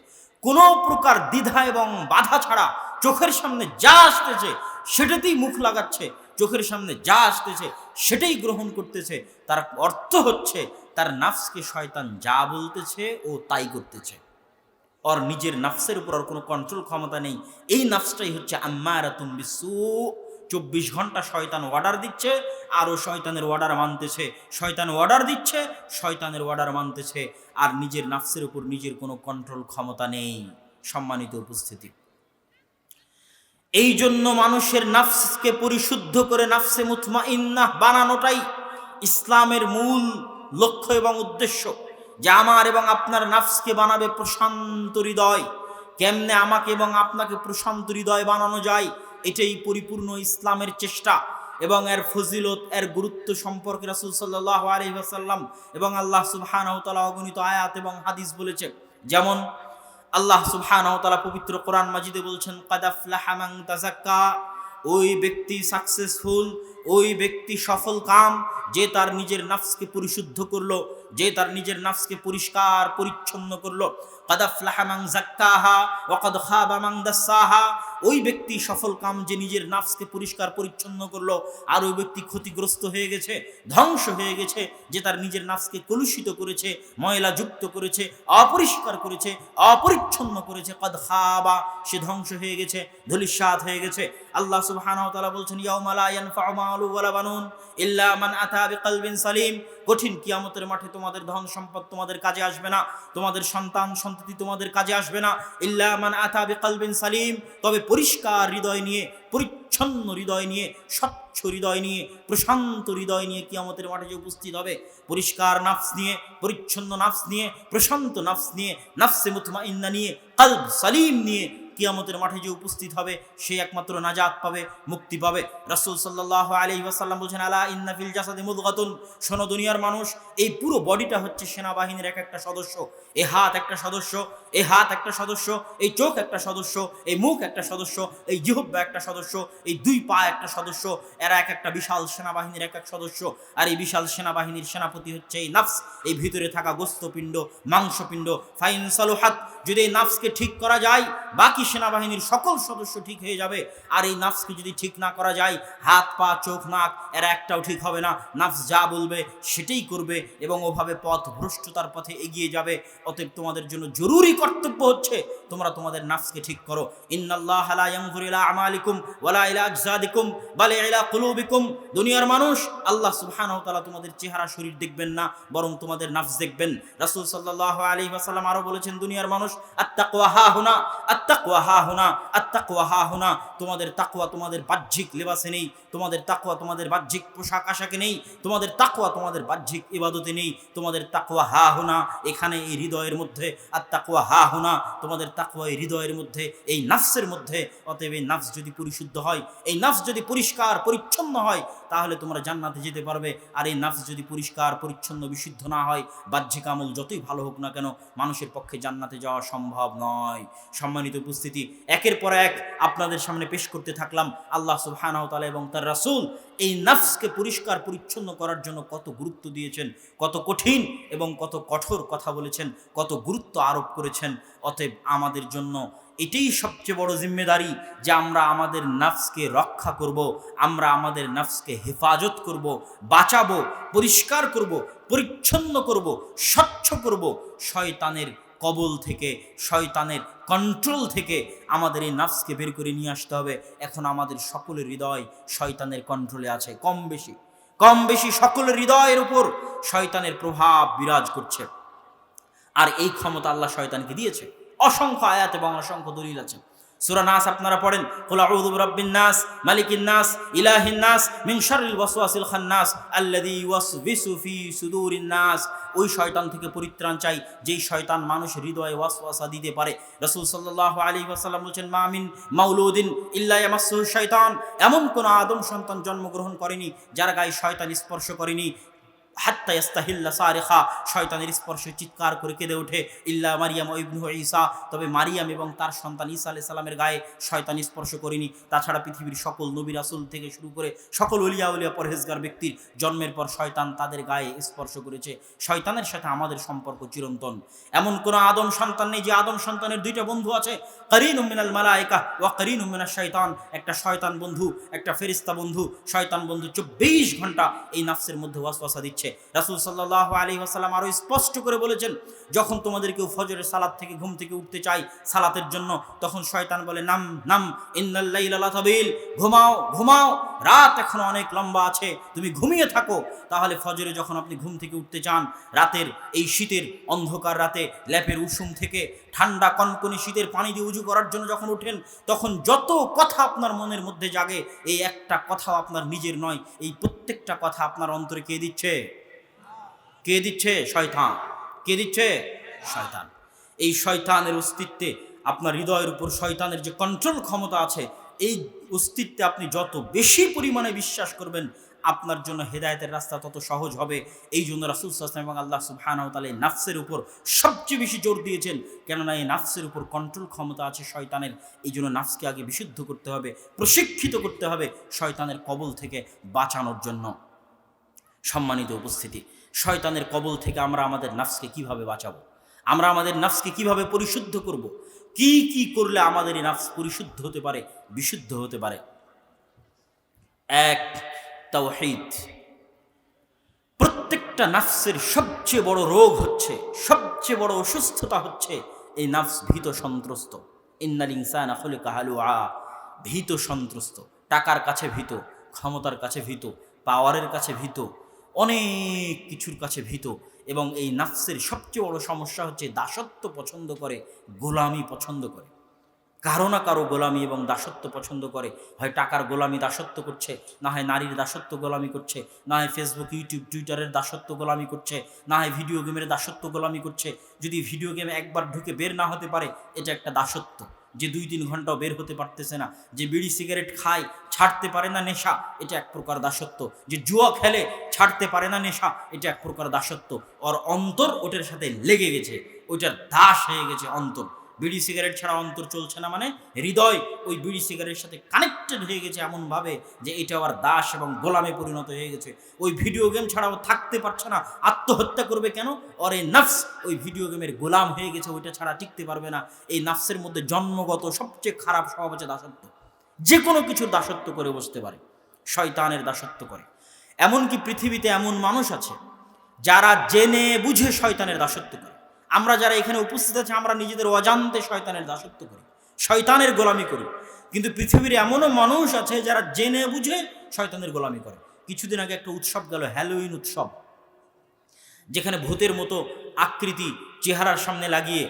কোনো প্রকার দ্বিধা এবং বাধা ছাড়া চোখের সামনে যা আসতেছে সেটাতেই মুখ লাগাচ্ছে, চোখের সামনে যা আসতেছে সেটাই গ্রহণ করতেছে। তার অর্থ হচ্ছে তার নফসকে শয়তান যা বলতেছে ও তাই করতেছে। ওর নিজের নফসের উপর আর কোনো কন্ট্রোল ক্ষমতা নেই। এই নফসটাই হচ্ছে আম্মারাতুম বিসু। 24 ঘন্টা শয়তান অর্ডার দিচ্ছে আর ও শয়তানের অর্ডার মানতেছে, শয়তান অর্ডার দিচ্ছে, শয়তানের অর্ডার মানতেছে, আর নিজের নফসের উপর নিজের কোনো কন্ট্রোল ক্ষমতা নেই। সম্মানিত উপস্থিতি, এই জন্য মানুষের নফসকে পরিশুদ্ধ করে নফসে মুতমাইন্নাহ বানানোটাই ইসলামের মূল লক্ষ্য এবং উদ্দেশ্য। যে আমার এবং আপনার নফসকে বানাবে প্রশান্ত হৃদয়। কেমনে আমাকে এবং আপনাকে প্রশান্ত হৃদয় বানানো যায়, এটাই পরিপূর্ণ ইসলামের চেষ্টা। এবং এর ফজিলত, এর গুরুত্ব সম্পর্কে রাসূল সাল্লাল্লাহু আলাইহি ওয়াসাল্লাম এবং আল্লাহ সুবহানাহু ওয়া তাআলা অগণিত আয়াত এবং হাদিস বলেছে। যেমন আল্লাহ সুবহানাহু ওয়া তাআলা পবিত্র কোরআন মাজিদে বলছেন, কাদ আফলাহা মান তাযাক্কা, ওই ব্যক্তি সাকসেসফুল, ওই ব্যক্তি সফল কাম যে তার নিজের নফসকে পরিশুদ্ধ করলো, যে তার নিজের নফসকে পরিষ্কার পরিচ্ছন্ন করলো। কাদ আফলাহা মান যাক্কাহা ওয়া কাদ খাবা মান দাসসাহা, ওই ব্যক্তি সফল কাম যে নিজের নফসকে পরিষ্কার পরিচ্ছন্ন করলো, আর ওই ব্যক্তি ক্ষতিগ্রস্ত হয়ে গেছে, ধ্বংস হয়ে গেছে যে তার নিজের নফসকে কলুষিত করেছে, ময়লা যুক্ত করেছে, অপরিষ্কার করেছে, অপরিচ্ছন্ন করেছে। কাদ খাবা, সে ধ্বংস হয়ে গেছে, ধূলিসাৎ হয়ে গেছে। আল্লাহ সুবহানাহু ওয়া তাআলা বলছেন, ইয়াউমা লা ইয়ানফাউ মালু ওয়ালা বানুন ইল্লা মান আতা বিকলবিন সালিম, কঠিন কিয়ামতের মাঠে তোমাদের ধন সম্পদ তোমাদের কাজে আসবে না, তোমাদের সন্তান সন্ততি তোমাদের কাজে আসবে না। ইল্লা মান আতা বিকলবিন সালিম, তবে পরিষ্কার হৃদয় নিয়ে, পরিচ্ছন্ন হৃদয় নিয়ে, স্বচ্ছ হৃদয় নিয়ে, প্রশান্ত হৃদয় নিয়ে কিয়ামতের মাঠে যে উপস্থিত হবে, পরিষ্কার নফস নিয়ে, পরিচ্ছন্ন নফস নিয়ে, প্রশান্ত নফস নিয়ে, নফসে মুতমাইন্না নিয়ে, কলব সালিম নিয়ে কিয়ামতের মাঠে যে উপস্থিত হবে সে একমাত্র নাজাত পাবে, মুক্তি পাবে। রাসূল সাল্লাল্লাহু আলাইহি ওয়াসাল্লাম বলেছেন, আলা ইন্না ফিল জাসাদি মুদগাতুন, শোনো দুনিয়ার মানুষ, এই পুরো বডিটা হচ্ছে সেনাবাহিনীর এক একটা সদস্য। এই হাত একটা সদস্য, এই হাত একটা সদস্য, এই চোখ একটা সদস্য, এই মুখ একটা সদস্য, এই জিহ্বা একটা সদস্য, এই দুই পা একটা সদস্য। এরা এক একটা বিশাল সেনাবাহিনীর এক এক সদস্য। আর এই বিশাল সেনাবাহিনীর সেনাপতি হচ্ছে এই নফস, এই ভিতরে থাকা গোস্তপিণ্ড, মাংসপিণ্ড। ফাইন সালুহাত, যদি এই নফসকে ঠিক করা যায় বাকি সেনাবাহিনীর সকল সদস্য ঠিক হয়ে যাবে। আর এই নফসকে যদি ঠিক না করা যায়, হাত পা চোখ নাক এরা একটাও ঠিক হবে না। নফস যা বলবে সেটাই করবে এবং ওভাবে পথ ভ্রষ্টতার পথে এগিয়ে যাবে। অতএব তোমাদের জন্য জরুরি কর্তব্য হচ্ছে তোমরা তোমাদের নফসকে ঠিক করো। ইন্নাল্লাহা লা ইয়ানজুরু ইলা আমালিকুম ওয়ালা ইলা আজসাদিকুম বাল ইলা কুলুবিকুম, দুনিয়ার মানুষ, আল্লাহ সুবহানাহু ওয়া তাআলা তোমাদের চেহারা শরীর দেখবেন না, বরং তোমাদের নফস দেখবেন। রাসূল সাল্লাল্লাহু আলাইহি ওয়াসাল্লাম আরো বলেছেন, দুনিয়ার মানুষ, আত্তাকওয়া হা হুনা, আত্তাকওয়া তাকওয়া হাহুনা, আত-তাকওয়া হাহুনা। তোমাদের তাকওয়া তোমাদের বাহ্যিক লেবাসে নেই, তোমাদের তাকওয়া তোমাদের বাহ্যিক পোশাক আশাকে নেই, তোমাদের তাকওয়া তোমাদের বাহ্যিক ইবাদতে নেই, তোমাদের তাকওয়া হাহুনা, এখানে এই হৃদয়ের মধ্যে। আত-তাকওয়া হাহুনা, তোমাদের তাকওয়া এই হৃদয়ের মধ্যে, এই নাফসের মধ্যে। অতএব এই নাফস যদি পরিশুদ্ধ হয়, এই নাফস যদি পরিষ্কার পরিচ্ছন্ন হয়, তাহলে তোমরা জান্নাতে যেতে পারবে। আর এই নাফস যদি পরিষ্কার পরিচ্ছন্ন বিশুদ্ধ না হয়, বাহ্যিক আমল যতই ভালো হোক না কেন, মানুষের পক্ষে জান্নাতে যাওয়া সম্ভব নয়। সম্মানিত উপস্থিতি, একের পর এক আপনাদের সামনে পেশ করতে থাকলাম আল্লাহ সুবহানাহু ওয়া তাআলা এবং তার রাসূল এই নাফসকে পরিষ্কার পরিচ্ছন্ন করার জন্য কত গুরুত্ব দিয়েছেন, কত কঠিন এবং কত কঠোর কথা বলেছেন, কত গুরুত্ব আরোপ করেছেন। অতএব আমাদের জন্য এটাই সবচেয়ে বড় জিম্মেদারি যে আমরা আমাদের নাফসকে রক্ষা করব, আমরা আমাদের নাফসকে হেফাজত করব, বাঁচাবো, পরিষ্কার করব, পরিচ্ছন্ন করব, স্বচ্ছ করব শয়তানের কবল থেকে, শয়তানের কন্ট্রোল থেকে। আমাদের এই নাফসকে বের করে নিয়ে আসতে হবে। এখন আমাদের সকলের হৃদয় শয়তানের কন্ট্রোলে আছে, কম বেশি সকলের হৃদয়ের উপর শয়তানের প্রভাব বিরাজ করছে। আর এই ক্ষমতা আল্লাহ শয়তানকে দিয়েছে। অসংখ্য আয়াত এবং অসংখ্য দলিল আছে। সূরা নাস আপনারা পড়েন, কুল আউযু বিরাব্বিন নাস, মালিকিন নাস, ইলাহিন নাস, মিন শাররিল ওয়াসওয়াসিল খান্নাস, আল্লাযী ইউওয়াসবিসু ফি সুদুরিন নাস। ওই শয়তান থেকে পরিত্রাণ চাই যেই শয়তান মানুষের হৃদয়ে ওয়াসওয়াসা দিতে পারে। রাসূল সাল্লাল্লাহু আলাইহি ওয়াসাল্লাম বলেছেন, মা মিন মাউলুদিন ইল্লা ইয়ামাসসুহু শাইতান। এমন কোন আদম সন্তান জন্মগ্রহণ করেনি যার গায়ে শয়তান স্পর্শ করেনি। হাত্তা ইস্তাহিল্লা সারিখা, শয়তানের স্পর্শে চিৎকার করে কেঁদে ওঠে। ইল্লা মারিয়াম ও ইবনু ঈসা, তবে মারিয়াম এবং তার সন্তান ঈসা আলাইহিস সালামের গায়ে শয়তান স্পর্শ করেনি। তাছাড়া পৃথিবীর সকল নবী রাসূল থেকে শুরু করে সকল ওলিয়া পরহেজগার ব্যক্তির জন্মের পর শয়তান তাদের গায়ে স্পর্শ করেছে। শয়তানের সাথে আমাদের সম্পর্ক চিরন্তন। এমন কোন আদম সন্তান নেই যে আদম সন্তানের দুইটা বন্ধু আছে, কারিনুম মিনাল মালায়েকা ওয়া কারিনুম মিনাশ শাইতান। একটা শয়তান বন্ধু, একটা ফেরেশতা বন্ধু। শয়তান বন্ধু 24 ঘন্টা এই নাফসের মধ্যে ওয়াসওয়াসা দিচ্ছে। রাসূল সাল্লাল্লাহু আলাইহি ওয়াসাল্লাম আরো স্পষ্ট করে বলেছেন, যখন তোমাদের কেউ ফজরের সালাত থেকে ঘুম থেকে উঠতে চায় সালাতের জন্য, তখন শয়তান বলে, নাম নাম ইন্নাল লাইলা লাতাবিল, ঘুমাও ঘুমাও, রাত এখনো অনেক লম্বা আছে, তুমি ঘুমিয়ে থাকো। তাহলে ফজরে যখন আপনি ঘুম থেকে উঠতে চান, রাতের এই শীতের অন্ধকার রাতে ল্যাপের উষুম থেকে ঠান্ডা কনকনে শীতের পানি দিয়ে উজু করার জন্য যখন ওঠেন, তখন যত কথা আপনার মনের মধ্যে জাগে, এই একটা কথাও আপনার নিজের নয়। এই প্রত্যেকটা কথা আপনার অন্তরে কে দিচ্ছে? কে দিচ্ছে? শয়তান। কে দিচ্ছে? শয়তান। এই শয়তানের অস্তিত্বে, আপনার হৃদয়ের উপর শয়তানের যে কন্ট্রোল ক্ষমতা আছে, এই অস্তিত্বে আপনি যত বেশি পরিমাণে বিশ্বাস করবেন, আপনার জন্য হেদায়েতের রাস্তা তত সহজ হবে। এই জন্য রাসূল সাল্লাল্লাহু আলাইহি ওয়াসাল্লাম এবং আল্লাহ সুবহানাহু ওয়া তাআলা নাফসের উপর সবচেয়ে বেশি জোর দিয়েছেন, কেননা এই নাফসের উপর কন্ট্রোল ক্ষমতা আছে শয়তানের। এই জন্য নাফসকে আগে বিশুদ্ধ করতে হবে, প্রশিক্ষিত করতে হবে শয়তানের কবল থেকে বাঁচানোর জন্য। সম্মানিত উপস্থিতি, শয়তানের কবল থেকে আমরা আমাদের নাফসকে কিভাবে বাঁচাবো? আমরা আমাদের নাফসকে কিভাবে পরিশুদ্ধ করব? কি কি করলে আমাদের এই নাফস পরিশুদ্ধ হতে পারে, বিশুদ্ধ হতে পারে? এক, তাওহীদ। প্রত্যেকটা নাফসের সবচেয়ে বড় রোগ হচ্ছে, সবচেয়ে বড় অসুস্থতা হচ্ছে এই নাফস ভীত সন্ত্রস্ত। ইন্নাল ইনসানা খুলিকা হালুআ, ভীত সন্ত্রস্ত। টাকার কাছে ভীত, ক্ষমতার কাছে ভীত, পাওয়ারের কাছে ভীত, অনেক কিছুর কাছে ভীত। এবং এই নাফসের সবচেয়ে বড় সমস্যা হচ্ছে দাসত্ব পছন্দ করে, গোলামি পছন্দ করে। কারো না কারো গোলামি এবং দাসত্ব পছন্দ করে। হয় টাকার গোলামি দাসত্ব করছে, না হয় নারীর দাসত্ব গোলামি করছে, না হয় ফেসবুক ইউটিউব টুইটারের দাসত্ব গোলামি করছে, না হয় ভিডিও গেমের দাসত্ব গোলামি করছে। যদি ভিডিও গেমে একবার ঢুকে বের না হতে পারে, এটা একটা দাসত্ব। যে 2-3 ঘন্টাও বের হতে পারতেছে না, যে বিড়ি সিগারেট খায় ছাড়তে পারে না নেশা, এটা এক প্রকার দাসত্ব। যে জুয়া খেলে ছাড়তে পারে না নেশা, এটা এক প্রকার দাসত্ব। ওর অন্তর ওটার সাথে লেগে গেছে, ওইটার দাস হয়ে গেছে অন্তর। বিড়ি সিগারেট ছাড়া অন্তর চলছে না, মানে হৃদয় ওই বিড়ি সিগারেটের সাথে কানেক্টেড হয়ে গেছে এমনভাবে যে এটা আবার দাস এবং গোলামে পরিণত হয়ে গেছে। ওই ভিডিও গেম ছাড়াও থাকতে পারছে না, আত্মহত্যা করবে কেন? ওর এই নাফস ওই ভিডিও গেমের গোলাম হয়ে গেছে, ওইটা ছাড়া টিকতে পারবে না। এই নাফসের মধ্যে জন্মগত সবচেয়ে খারাপ স্বভাব হচ্ছে দাসত্ব। যে কোনো কিছুর দাসত্ব করে বসতে পারে, শয়তানের দাসত্ব করে। এমনকি পৃথিবীতে এমন মানুষ আছে যারা জেনে বুঝে শয়তানের দাসত্ব করে। আমরা যারা এখানে উপস্থিত আছি, আমরা নিজেদের অজান্তে শয়তানের দাসত্ব করি, শয়তানের গোলামি করি। কিন্তু পৃথিবীর এমনও মানুষ আছে যারা জেনে বুঝে শয়তানের গোলামি করে। কিছুদিন আগে একটা উৎসব গেল, হ্যালোউইন উৎসব, যেখানে ভূতের মতো আকৃতি চেহারার সামনে লাগিয়ে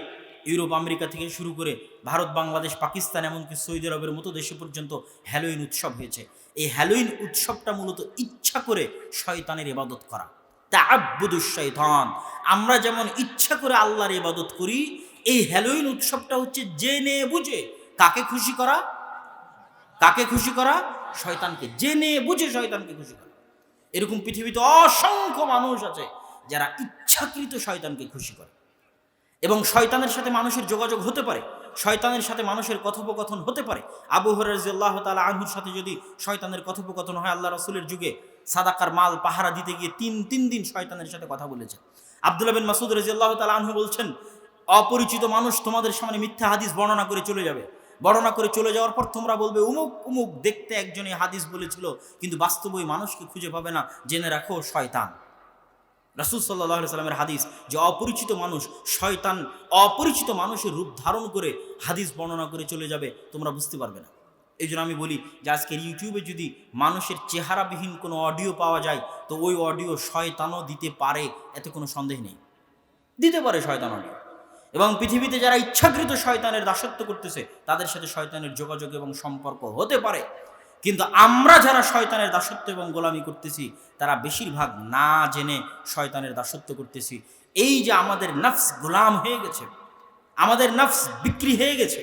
ইউরোপ আমেরিকা থেকে শুরু করে ভারত, বাংলাদেশ, পাকিস্তান, এমনকি সৌদি আরবের মতো দেশে পর্যন্ত হ্যালোইন উৎসব হয়েছে। এই হ্যালোইন উৎসবটা মূলত ইচ্ছা করে শয়তানের ইবাদত করা, তাআব্বুদুশ শয়তান। আমরা যেমন ইচ্ছা করে আল্লাহর ইবাদত করি, এই হ্যালোইন উৎসবটা হচ্ছে জেনে বুঝে কাকে খুশি করা? কাকে খুশি করা? শয়তানকে। জেনে বুঝে শয়তানকে খুশি করা। এরকম পৃথিবীতে অসংখ্য মানুষ আছে যারা ইচ্ছাকৃত শয়তানকে খুশি করে। এবং শয়তানের সাথে মানুষের যোগাযোগ হতে পারে, শয়তানের সাথে মানুষের কথোপকথন হতে পারে। আবু হুরায়রা রাদিয়াল্লাহু তাআলা আনহুর সাথে যদি শয়তানের কথোপকথন হয়, আল্লাহ রাসূলের যুগে সাদাকার মাল পাহারা দিতে গিয়ে তিন দিন শয়তানের সাথে কথা বলেছে। আব্দুল্লাহ বিন মাসউদ রাদিয়াল্লাহু তাআলা আনহু বলছেন, অপরিচিত মানুষ তোমাদের সামনে মিথ্যা হাদিস বর্ণনা করে চলে যাবে। বর্ণনা করে চলে যাওয়ার পর তোমরা বলবে অমুক অমুক দেখতে একজনই হাদিস বলেছিল, কিন্তু বাস্তবে ওই মানুষকে খুঁজে পাবে না। জেনে রাখো শয়তান। রাসূল সাল্লাল্লাহু আলাইহি সাল্লামের হাদিস যে অপরিচিত মানুষ, শয়তান অপরিচিত মানুষের রূপ ধারণ করে হাদিস বর্ণনা করে চলে যাবে, তোমরা বুঝতে পারবে না। এই জন্য আমি বলি যে আজকের ইউটিউবে যদি মানুষের চেহারাবিহীন কোনো অডিও পাওয়া যায়, তো ওই অডিও শয়তানও দিতে পারে, এতে কোনো সন্দেহ নেই, দিতে পারে শয়তান অডিও। এবং পৃথিবীতে যারা ইচ্ছাকৃত শয়তানের দাসত্ব করতেছে, তাদের সাথে শয়তানের যোগাযোগ এবং সম্পর্ক হতে পারে। কিন্তু আমরা যারা শয়তানের দাসত্ব এবং গোলামি করতেছি, তারা বেশিরভাগ না জেনে শয়তানের দাসত্ব করতেছি। এই যে আমাদের নফস গোলাম হয়ে গেছে, আমাদের নফস বিক্রি হয়ে গেছে,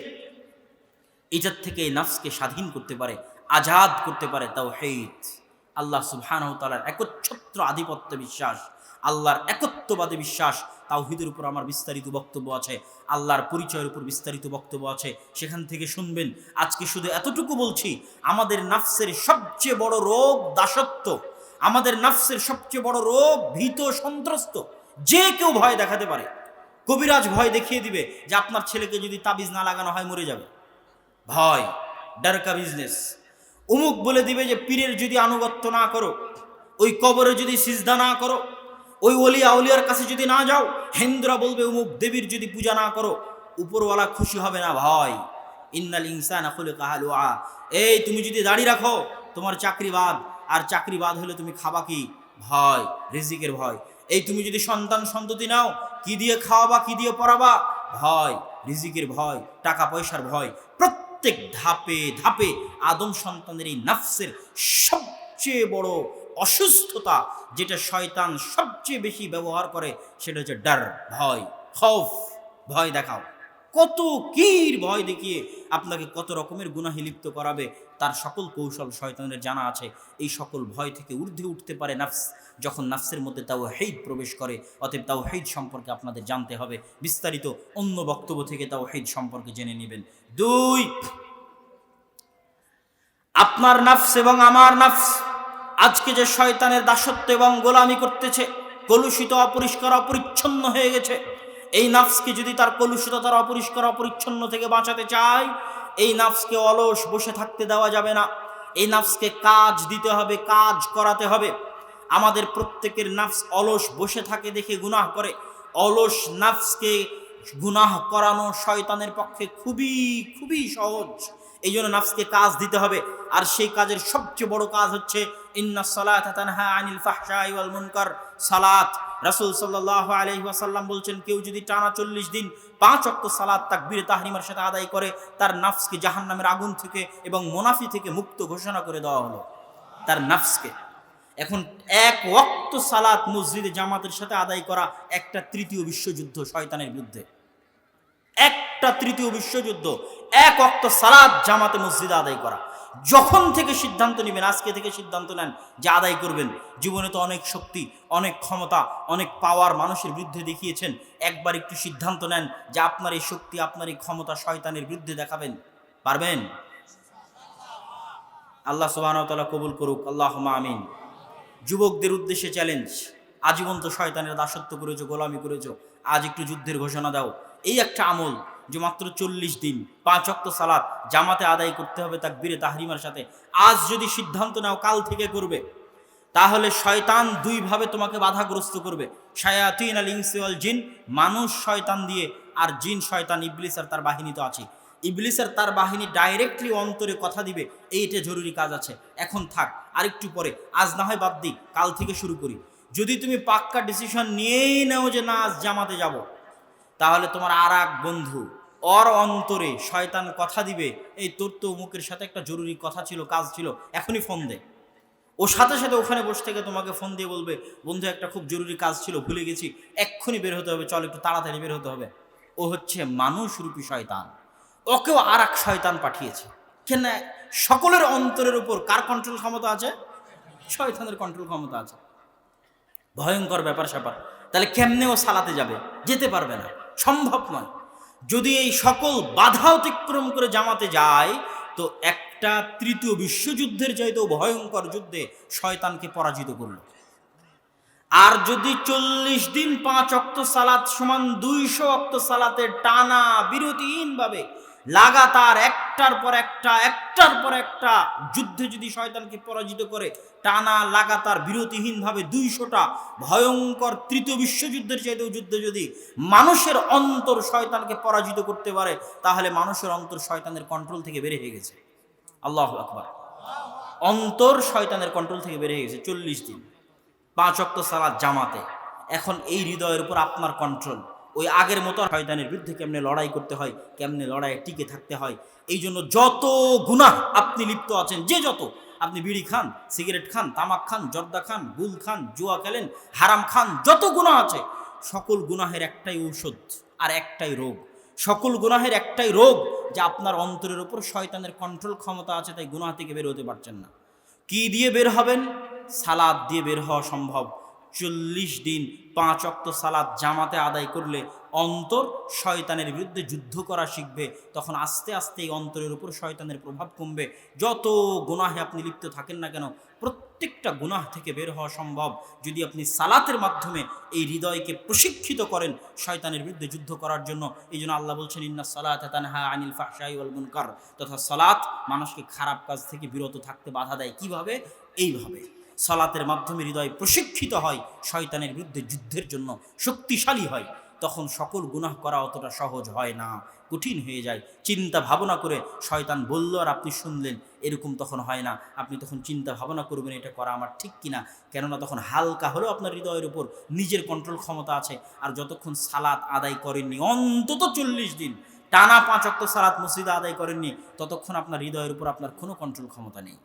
এটার থেকে এই নফসকে স্বাধীন করতে পারে, আজাদ করতে পারে তাওহীদ। আল্লাহ সুবহানাহু ওয়া তাআলার একচ্ছত্র আধিপত্য বিশ্বাস, আল্লাহর একত্ববাদী বিশ্বাস। তাওহীদের উপর আমার বিস্তারিত বক্তব্য আছে, আল্লাহর পরিচয়ের উপর বিস্তারিত বক্তব্য আছে, সেখান থেকে শুনবেন। আজকে শুধু এতটুকু বলছি, আমাদের নফসের সবচেয়ে বড় রোগ দাসত্ব, আমাদের নফসের সবচেয়ে বড় রোগ ভীত সন্ত্রস্ত। যে কেউ ভয় দেখাতে পারে। কবিরাজ ভয় দেখিয়ে দিবে যে আপনার ছেলেকে যদি তাবিজ না লাগানো হয় মরে যাবে, ভয়, ডর কা বিজনেস। অমুক বলে দিবে যে পীরের যদি আনুগত্য না করো, ওই কবরে যদি সিজদা না করো, ওই ওলিয়া আউলিয়ার কাছে যদি না যাও, হিন্দুরা বলবে অমুক দেবীর যদি পূজা না করো, উপরওয়ালা খুশি হবে না, ভয়। ইন্নাল ইনসানা খুলিকা হালুআ। এই তুমি যদি দাড়ি রাখো তোমার চাকরি বাদ, আর চাকরি বাদ হলে তুমি খাবা কি? ভয়, রিজিকের ভয়। এই তুমি যদি সন্তান সন্ততি নাও, কি দিয়ে খাওয়াবা, কি দিয়ে পড়াবা? ভয়, রিজিকের ভয়, টাকা পয়সার ভয়। প্রত্যেক ধাপে ধাপে আদম সন্তানের এই নফসের সবচেয়ে বড় অসুস্থতা, যেটা শয়তান সবচেয়ে বেশি ব্যবহার করে, সেটা হচ্ছে ডর, ভয়, খৌফ। ভয় দেখাও, কত কীর ভয় দেখিয়ে আপনাকে কত রকমের গুনাহে লিপ্ত করাবে, তার সকল কৌশল শয়তানের জানা আছে। এই সকল ভয় থেকে ঊর্ধ্বে উঠতে পারে নফস যখন নফসের মধ্যে তাওহীদ প্রবেশ করে। অতএব তাওহীদ সম্পর্কে আপনাদের জানতে হবে। বিস্তারিত অন্য বক্তব্য থেকে তাওহীদ সম্পর্কে জেনে নেবেন। 2, আপনার নফস এবং আমার নফস আজকে যে শয়তানের দাসত্ব এবং গোলামি করতেছে, কলুষিত, অপরিষ্কার, অপরিচ্ছন্ন হয়ে গেছে। এই নফসকে যদি তার কলুষিততার, অপরিষ্কার, অপরিচ্ছন্ন থেকে বাঁচাতে চায়, এই নফসকে অলস বসে থাকতে দেওয়া যাবে না। এই নফসকে কাজ দিতে হবে, কাজ করাতে হবে। আমাদের প্রত্যেকের নফস অলস বসে থাকে দেখে গুনাহ করে। অলস নফসকে গুনাহ করানো শয়তানের পক্ষে খুবই খুবই সহজ। এই জন্য নফসকে কাজ দিতে হবে। আর সেই কাজের সবচেয়ে বড় কাজ হচ্ছে ইন্নাস সালাতা তানহা আনিল ফাহশাই ওয়াল মুনকার। সালাত, রাসূল সাল্লাল্লাহু আলাইহি ওয়াসাল্লাম বলছেন, কেউ যদি টানা 40 দিন 5 ওয়াক্ত সালাত তাকবীরে তাহরিমার সাথে আদায় করে, তার নফসকে জাহান্নামের আগুন থেকে এবং মুনাফি থেকে মুক্ত ঘোষণা করে দেওয়া হলো। তার নফসকে এখন 1 ওয়াক্ত সালাত মসজিদে জামাতের সাথে আদায় করা একটা তৃতীয় বিশ্বযুদ্ধ শয়তানের বিরুদ্ধে। একটা তৃতীয় বিশ্বযুদ্ধ, 1 ওয়াক্ত সালাত জামাতে মসজিদে আদায় করা। যখন থেকে সিদ্ধান্ত নেবেন, আজকে থেকে সিদ্ধান্ত নেন যে আদায় করবেন। জীবনে তো অনেক শক্তি, অনেক ক্ষমতা, অনেক পাওয়ার মানুষের বিরুদ্ধে দেখিয়েছেন। একবার একটু সিদ্ধান্ত নেন যে আপনার এই শক্তি, আপনার এই ক্ষমতা শয়তানের বিরুদ্ধে দেখাবেন। পারবেন? আল্লাহ সুবহানাহু ওয়া তাআলা কবুল করুক, আল্লাহুম্মা আমিন। যুবকদের উদ্দেশ্যে চ্যালেঞ্জ, আজীবন তো শয়তানের দাসত্ব করেছো, গোলামি করেছো, আজ একটু যুদ্ধের ঘোষণা দাও। এই একটা আমল যে মাত্র 40 দিন 5 ওয়াক্ত সালাত জামাতে আদায় করতে হবে তাকবীরে তাহরিমার সাথে। আজ যদি সিদ্ধান্ত নাও কাল থেকে করবে, তাহলে শয়তান 2 ভাবে তোমাকে বাধাগ্রস্ত করবে। শায়াতিন আল ইনসি ওয়াল জিন, মানুষ শয়তান দিয়ে, আর জিন শয়তান ইবলিস আর তার বাহিনী তো আছে। ইবলিস আর তার বাহিনী ডাইরেক্টলি অন্তরে কথা দিবে, এইটা জরুরি কাজ আছে, এখন থাক, আরেকটু পরে, আজ না হয় বাদ দিই, কাল থেকে শুরু করি। যদি তুমি পাক্কা ডিসিশন নিয়েই নাও যে না আজ জামাতে যাব, তাহলে তোমার আর এক বন্ধু ওর অন্তরে শয়তান কথা দিবে, এই তোর তো অমুকের সাথে একটা জরুরি কথা ছিল, কাজ ছিল, এখনই ফোন দে। ও সাথে সাথে ওখানে বসে থেকে তোমাকে ফোন দিয়ে বলবে, বন্ধু একটা খুব জরুরি কাজ ছিল, ভুলে গেছি, এক্ষুনি বের হতে হবে, চল একটু তাড়াতাড়ি বের হতে হবে। ও হচ্ছে মানুষরূপী শয়তান, ওকেও আর এক শয়তান পাঠিয়েছে। কেন? সকলের অন্তরের উপর কার কন্ট্রোল ক্ষমতা আছে? শয়তানের কন্ট্রোল ক্ষমতা আছে। ভয়ঙ্কর ব্যাপার স্যাপার। তাহলে কেমনে ও সালাতে যাবে? যেতে পারবে না, সম্ভব নয়। যদি এই সকল বাধা অতিক্রম করে জামাতে যায়, তো একটা তৃতীয় বিশ্বযুদ্ধের চাইতেও ভয়ঙ্কর যুদ্ধে শয়তানকে পরাজিত করল। আর যদি 40 দিন 5 ওয়াক্ত সালাত সমান 200 ওয়াক্ত সালাতের টানা বিরতিহীনভাবে লাগাতার একটার পর একটা যুদ্ধে যদি শয়তানকে পরাজিত করে, টানা লাগাতার বিরতিহীনভাবে 200টা ভয়ঙ্কর তৃতীয় বিশ্বযুদ্ধের চাইতেও যুদ্ধে যদি মানুষের অন্তর শয়তানকে পরাজিত করতে পারে, তাহলে মানুষের অন্তর শয়তানের কন্ট্রোল থেকে বের হয়ে গেছে। আল্লাহু আকবার। অন্তর শয়তানের কন্ট্রোল থেকে বের হয়ে গেছে 40 দিন 5 ওয়াক্ত সালাত জামাতে। এখন এই হৃদয়ের উপর আপনার কন্ট্রোল। ওই আগের মতো শয়তানের বিরুদ্ধে কেমনে লড়াই করতে হয়, কেমনে লড়াইয়ে টিকে থাকতে হয়। এই জন্য যত গুনাহ আপনি লিপ্ত আছেন, যে যত আপনি বিড়ি খান, সিগারেট খান, তামাক খান, জর্দা খান, গুল খান, জুয়া খেলেন, হারাম খান, যত গুনাহ আছে, সকল গুনাহের একটাই ঔষধ আর একটাই রোগ। সকল গুনাহের একটাই রোগ যে আপনার অন্তরের উপর শয়তানের কন্ট্রোল ক্ষমতা আছে, তাই গুনাহ থেকে বের হতে পারছেন না। কি দিয়ে বের হবেন? সালাদ দিয়ে বের হওয়া সম্ভব। 40 দিন 5 ওয়াক্ত সালাত জামাতে আদায় করলে অন্তর শয়তানের বিরুদ্ধে যুদ্ধ করা শিখবে। তখন আস্তে আস্তে এই অন্তরের উপর শয়তানের প্রভাব কমবে। যত গুনাহে আপনি লিপ্ত থাকেন না কেন, প্রত্যেকটা গুনাহ থেকে বের হওয়া সম্ভব যদি আপনি সালাতের মাধ্যমে এই হৃদয়কে প্রশিক্ষিত করেন শয়তানের বিরুদ্ধে যুদ্ধ করার জন্য। এই জন্য আল্লাহ বলছেন, ইন্না সালাতা তানহা আনিল ফাহশাই ওয়াল মুনকার, তথা সালাত মানুষকে খারাপ কাজ থেকে বিরত থাকতে বাধা দেয়। কিভাবে? এইভাবে সালাতের মাধ্যমে হৃদয় প্রশিক্ষিত হয়, শয়তানের বিরুদ্ধে যুদ্ধের জন্য শক্তিশালী হয়। তখন সকল গুনাহ করা অতটা সহজ হয় না, কঠিন হয়ে যায়। চিন্তা ভাবনা করে শয়তান বলল আর আপনি শুনলেন, এরকম তখন হয় না। আপনি তখন চিন্তা ভাবনা করবেন, এটা করা আমার ঠিক কিনা। কেননা তখন হালকা হলেও আপনার হৃদয়ের উপর নিজের কন্ট্রোল ক্ষমতা আছে। আর যতক্ষণ সালাত আদায় করেননি, অন্তত 40 দিন টানা 5 ওয়াক্ত সালাত মসজিদে আদায় করেননি, ততক্ষণ আপনার হৃদয়ের উপর আপনার কোনো কন্ট্রোল ক্ষমতা নেই।